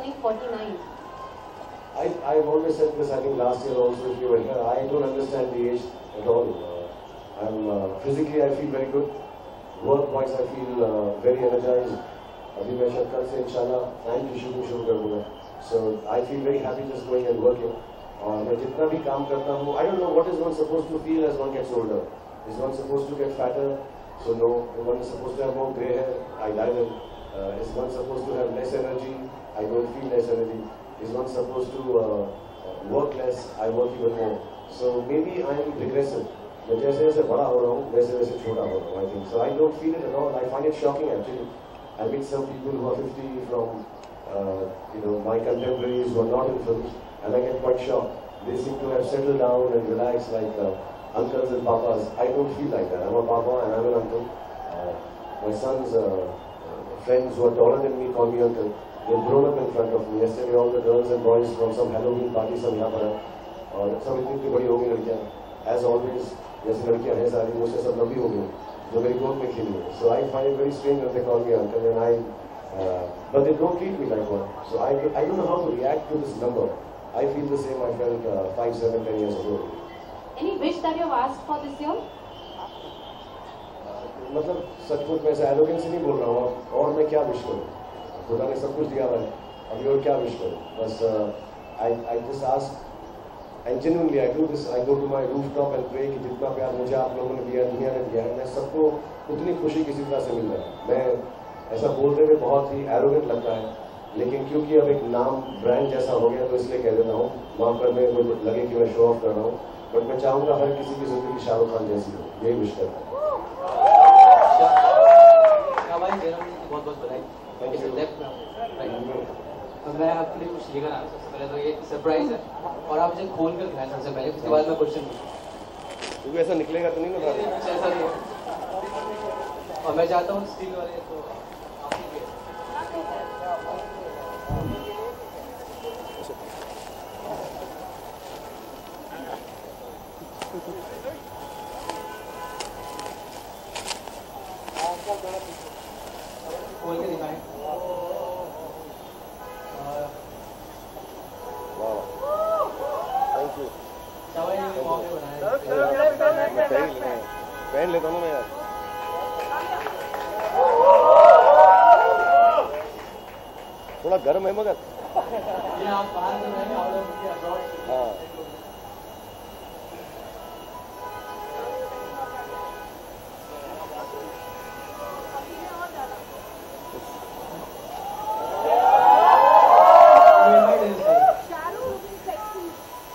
turning 49. I've always said this, I think last year also if you were here, I don't understand the age at all. Physically I feel very good. Work-wise I feel very energized. अभी मैं शायद कल से इंशाल्लाह fan की shooting शुरू कर दूँगा. So I feel very happy just going and working. और मैं जितना भी काम करता हूँ, I don't know what is one supposed to feel as one gets older. Is one supposed to get fatter? So no. One is supposed to have more grey hair. I dye them. Is one supposed to have less energy? I don't feel less energy. Is one supposed to work less? I work even more. So maybe I am regressive. मैं जैसे जैसे बड़ा हो रहा हूँ वैसे वैसे छोटा हो रहा हूँ. I think so. I don't feel it at all. I find it shocking actually. I meet some people who are 50 from my contemporaries who are not in films, and I get quite shocked. They seem to have settled down and relaxed like uncles and papas. I don't feel like that. I'm a papa and I'm an uncle. My son's friends who are taller than me call me uncle. They've grown up in front of me. Yesterday all the girls and boys from some Halloween party सब यहाँ पर हैं और सब इतनी बड़ी हो गई लड़कियाँ. As always, जैसे लड़कियाँ हैं सारी मुझसे सब लंबी हो गई जो मेरी गोद में खेली है. So I find it very strange when they call me uncle and but they don't treat me like one. So I don't know how to react to this number. I feel the same I felt 5, 7, 10 years ago. Any wish that you have asked for this year? मतलब सचमुच मैं ऐसा arrogance से नहीं बोल रहा हूँ और मैं क्या विश करूँ. खुदा ने सब कुछ दिया है अभी और क्या विश करूँ. बस I just ask and genuinely I do this. I go to my rooftop and pray कि जितना प्यार मुझे आप लोगों ने दिया दुनिया ने दिया है मैं सबको उतनी खुशी किसी तरह से मिल जाए. मैं ऐसा बोलते हुए बहुत ही एरोगेंट लगता है लेकिन क्योंकि अब एक नाम ब्रांड जैसा हो गया तो इसलिए कह देता हूँ. वहाँ पर मैं मुझे लगे कि मैं शो ऑफ कर रहा हूँ बट मैं चाहूँगा हर किसी की जिंदगी शाहरुख खान जैसी हो. यही विश करता हूँ. बहुत बहुत बधाई. मैं आपके लिए कुछ लेकर आया हूँ. सबसे पहले तो ये सरप्राइज है और आप मुझे खोल कर दिखाएं सबसे पहले. उसके बाद मैं क्वेश्चन पूछूँ क्योंकि ऐसा निकलेगा तो नहीं ना. ऐसा नहीं है और मैं चाहता हूँ स्टील वाले तो खोल के दिखाएं. Thank you. पहन लेता हूँ मैं यार. थोड़ा गर्म है मगर हाँ.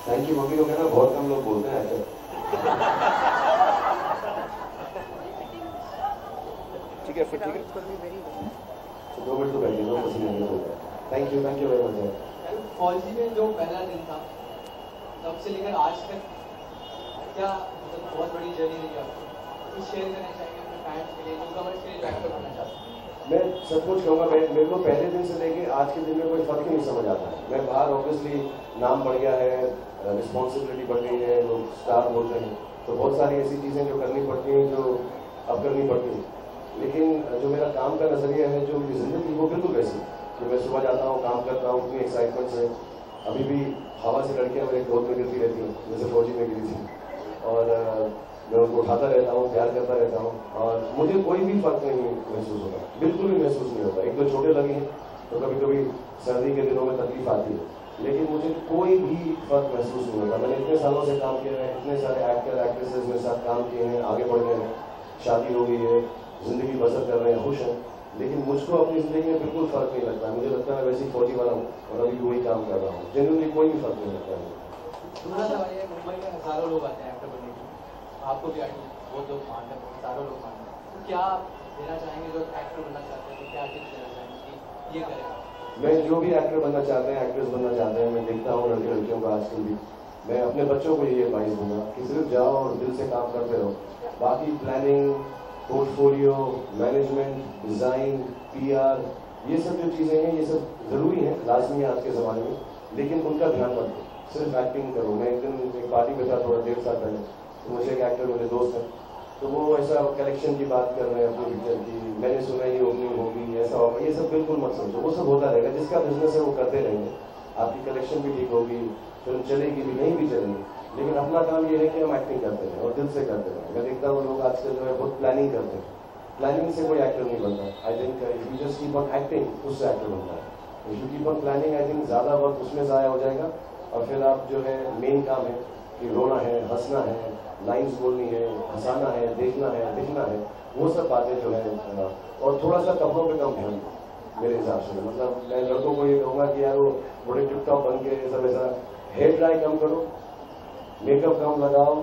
Thank you. मम्मी को कहना बहुत कम लोग बोलते हैं ऐसे. ठीक है फिर ठीक है. 2 मिनट तो बैठिए. 2 पसीने नहीं होता. Thank you very much. फौजी में जो पहला दिन था तब से लेकर आज तक क्या मतलब बहुत बड़ी जर्नी रही आपको. कुछ शेयर करना चाहिए अपने फैंस के लिए जो कमर्स के लिए जो एक्टर बनना चाहते हैं. मैं सब कुछ कहूँगा. मेरे को पहले दिन से लेके आज के दिन में कोई फर्क ही नहीं समझ आता है. मैं बाहर ऑब्वियसली नाम बढ़ गया है, रिस्पॉन्सिबिलिटी बढ़ गई है, लोग स्टार बोलते हैं तो बहुत सारी ऐसी चीज़ें जो करनी पड़ती हैं जो अब करनी पड़ती हैं. लेकिन जो मेरा काम का नजरिया है, जो मेरी जिंदगी वो बिल्कुल वैसी कि मैं सुबह जाता हूँ, काम करता हूँ, इतनी एक्साइटमेंट से. अभी भी हवा से लड़कियाँ मेरे गोद में गिरती रहती हैं जैसे फौजी में गिरी थी और मैं उनको उठाता रहता हूँ, प्यार करता रहता हूँ और मुझे कोई भी फर्क नहीं महसूस होता. बिल्कुल भी महसूस नहीं होता. एक दो चोटें लगी हैं तो कभी कभी सर्दी के दिनों में तकलीफ आती है लेकिन मुझे कोई भी फर्क महसूस नहीं होता. मैंने इतने सालों से काम किया है, इतने सारे एक्टर एक्ट्रेसेस मेरे साथ काम किए हैं, आगे बढ़ गए हैं, शादी हो गई है, जिंदगी बसर कर रहे हैं, खुश हैं. लेकिन मुझको अपनी जिंदगी में बिल्कुल फर्क नहीं लगता. मुझे लगता है वैसे ही फौजी वाला हूँ और अभी भी वही काम कर रहा हूँ. जेन्युइनली कोई भी फर्क नहीं लगता है. मुंबई में हजारों लोग आते हैं एक्टर बनने के. आपको भी बहुत लोग मानते हैं, हजारों लोग मानते हैं. तो क्या देना चाहेंगे जो एक्टर बनना चाहते हैं, तो क्या टिप्स देना चाहेंगे कि ये करें. मैं जो भी एक्टर बनना चाहते हैं, एक्ट्रेस बनना चाहते हैं, मैं देखता हूँ लड़के लड़कियों को आजकल भी. मैं अपने बच्चों को यही एडवाइस दूंगा कि सिर्फ जाओ और दिल से काम करते रहो. बाकी planning, portfolio, management, design, PR, ये सब जो चीज़ें हैं ये सब ज़रूरी हैं, लाजमी है आज के ज़माने में. लेकिन उनका ध्यान मत दो, सिर्फ एक्टिंग करो. मैं एक दिन एक पार्टी पे था थोड़ा 1.5 साल पहले तो मुझे एक एक्टर मेरे दोस्त हैं तो वो ऐसा कलेक्शन की बात कर रहे हैं अपनी पिक्चर की, मैंने सुना ये ओपनिंग होगी, ऐसा होगा, ये सब बिल्कुल मत समझो, वो सब होता रहेगा, जिसका बिजनेस है वो करते रहेंगे, आपकी कलेक्शन भी ठीक होगी, फिल्म चलेगी भी, नहीं भी चलेगी, लेकिन अपना काम ये है कि हम एक्टिंग करते हैं और दिल से करते हैं। मैं देखता हूँ लोग आजकल जो है बहुत प्लानिंग करते हैं, प्लानिंग से कोई एक्टर नहीं बनता। I think if you just keep on acting, उससे एक्टर बनता है। If you keep on planning, I think ज़्यादा वक्त उसमें ज़ाया हो जाएगा और फिर आप जो है मेन काम है कि रोना है, हंसना है, लाइन्स बोलनी है, हंसाना है, देखना है, दिखना है, वो सब बातें जो है, और थोड़ा सा कपड़ों पे कम ध्यान मेरे हिसाब से। मतलब मैं लड़कों को ये कहूँगा कि यार वो बड़े टिप टॉप बन के सब ऐसा हेयर ड्राई कम करो, मेकअप कम लगाओ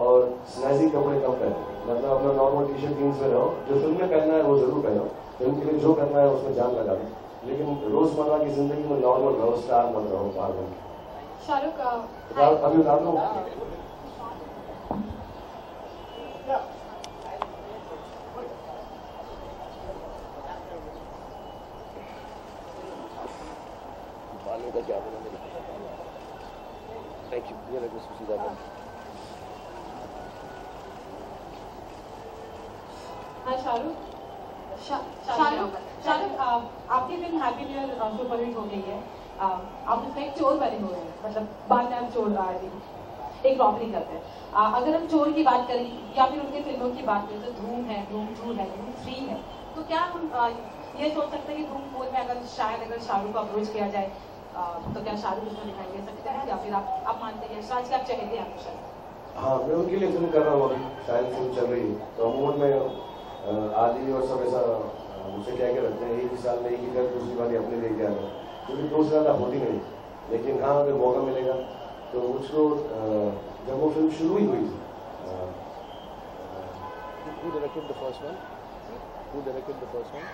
और स्नैजी कपड़े कम पहनो। मतलब अपना नॉर्मल टी शर्ट जीन्स में रहो, जो फिल्म में पहनना है वो जरूर पहनो, फिल्म के लिए जो करना है उसमें जान लगा दो, लेकिन रोजमर्रा की जिंदगी में नॉर्मल रहो, स्टार मत रहो बाहर बन के। शाहरुख, अभी उतार लो। बालों का क्या बोला? Thank you. ये लगभग सीधा बन। हाँ शाहरुख, आपकी film happy new year super hit हो गई है। आप उसका एक चोर बने हुए हैं, मतलब बाद में आप चोर एक रॉबरी करते हैं। अगर हम चोर की बात करें या फिर उनके फिल्मों की बात करें तो धूम है, धूम 2 है, धूम 3 है, तो क्या हम ये सोच सकते हैं कि धूम 4 में अगर शाहरुख को अप्रोच किया जाए तो क्या शाहरुख उसमें दिखाई दे सकते हैं, या फिर आप मानते हैं यशराज के आप चाहते हैं हमेशा? हाँ, मैं उनके लिए फिल्म कर रहा हूँ, अभी शायद फिल्म चल रही है, तो अमूमन में आदि और सब ऐसा मुझसे कह के रखते हैं एक साल में एक ही कर, दूसरी बार अपने लेके आ रहे हैं, क्योंकि 2 साल होती नहीं। लेकिन हाँ, अगर मौका मिलेगा तो मुझको जब वो फिल्म शुरू ही हुई थी, Who directed the first one? Who directed the first one?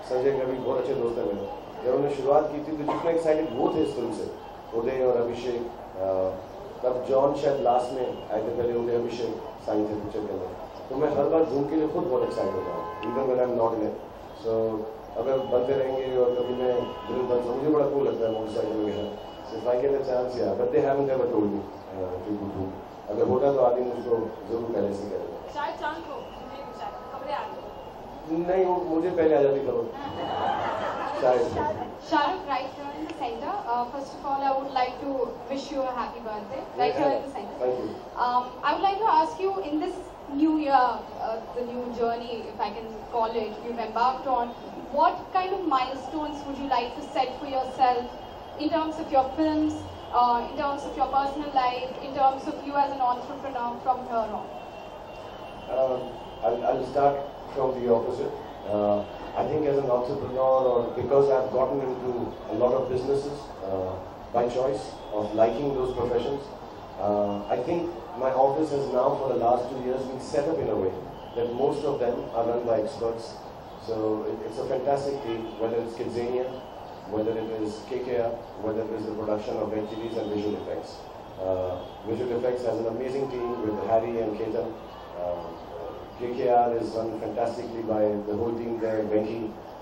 Sanjay कवि बहुत अच्छे दोस्त है मेरे। जब उन्होंने शुरुआत की थी तो जितना एक्साइटेड वो थे इस फिल्म से, उदय और अभिषेक, तब जॉन शायद लास्ट में आए थे, पहले उदय अभिषेक साइन थे पिक्चर के अंदर, तो मैं हर बार धूम के लिए खुद बहुत एक्साइटेड होता हूँ, even when I am not in it. So अगर बनते रहेंगे और कभी मैं दिल बन, मुझे बड़ा कूल लगता है मोटरसाइकिल में, if I get a chance, या but they haven't ever told me to do Dhoom. अगर होता तो आदमी मुझको जरूर पहले से करेगा। शायद चांस हो, खबरें आ नहीं, वो मुझे पहले आ जाती खबर शायद। Shahrukh, right here in the center. First of all, I would like to wish you a happy birthday. Right here in the center. Thank you. I would like to ask you, in this new year, the new journey, if I can call it, you've embarked on, what kind of milestones would you like to set for yourself in terms of your films, in terms of your personal life, in terms of you as an entrepreneur from here on? I'll start from the opposite. I think as an entrepreneur, or because I've gotten into a lot of businesses by choice of liking those professions, I think my office has now for the last 2 years been set up in a way that most of them are run by experts. So it's a fantastic team, whether it's Kidzania, whether it is KKR, whether it is the production of NTVs and visual effects. Visual effects has an amazing team with Harry and Ketan. KKR is run fantastically by the whole team there, Venki,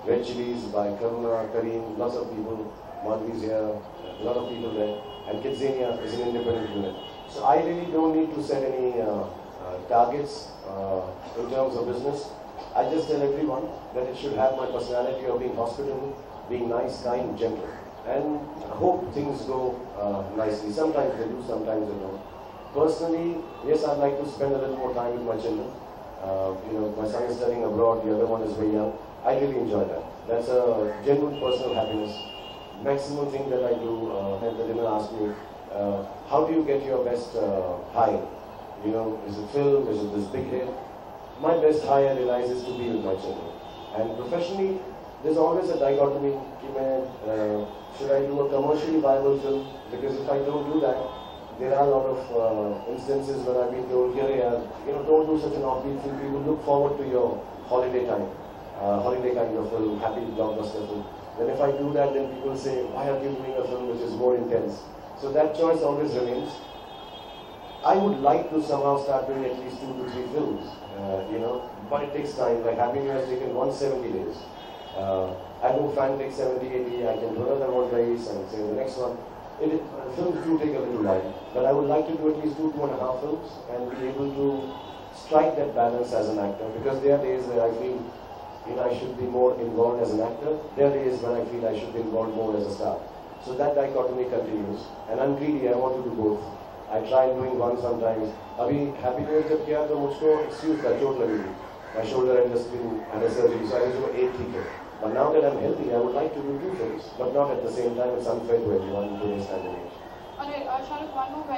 Red Chilies by Karuna, Kareem, lots of people, Madhvi's here, a lot of people there, and Kidzania is an independent unit. So I really don't need to set any targets in terms of business. I just tell everyone that it should have my personality of being hospitable, being nice, kind, gentle, and hope things go nicely. Sometimes they do, sometimes they don't. Personally, yes, I'd like to spend a little more time with my children. My son is studying abroad, the other one is very young. I really enjoy that. That's a genuine personal happiness. Maximum thing that I do, and the dinner asked me, how do you get your best high? Is it film? Is it this big hit? My best high I realize is to be with my children. And professionally, there's always a dichotomy. Should I do a commercially viable film? Because if I don't do that, there are a lot of instances where I've been told, don't do such an offbeat film. People look forward to your holiday time, holiday kind of film, happy blockbuster film. Then if I do that, then people say, why are you doing a film which is more intense? So that choice always remains. I would like to somehow start doing at least 2 to 3 films, but it takes time. Like Happy New Year has taken 170 days. I know fan takes 70, 80, I can do another one race and say the next one. films do take a little while, but I would like to do at least 2.5 films and be able to strike that balance as an actor, because there are days where I feel I should be more involved as an actor. There are days when I feel I should be involved more as a star. So that dichotomy continues, and I'm greedy. I want to do both. I try doing one sometimes. Abhi Happy New Year जब किया तो मुझको excuse था, चोट लगी थी. My shoulder had just been had a surgery, so I was going to 8 ठीक है. But now that I'm healthy, I would like to do 2 films, but not at the same time. It's unfair to everyone in today's time and age. Shahrukh, one more question.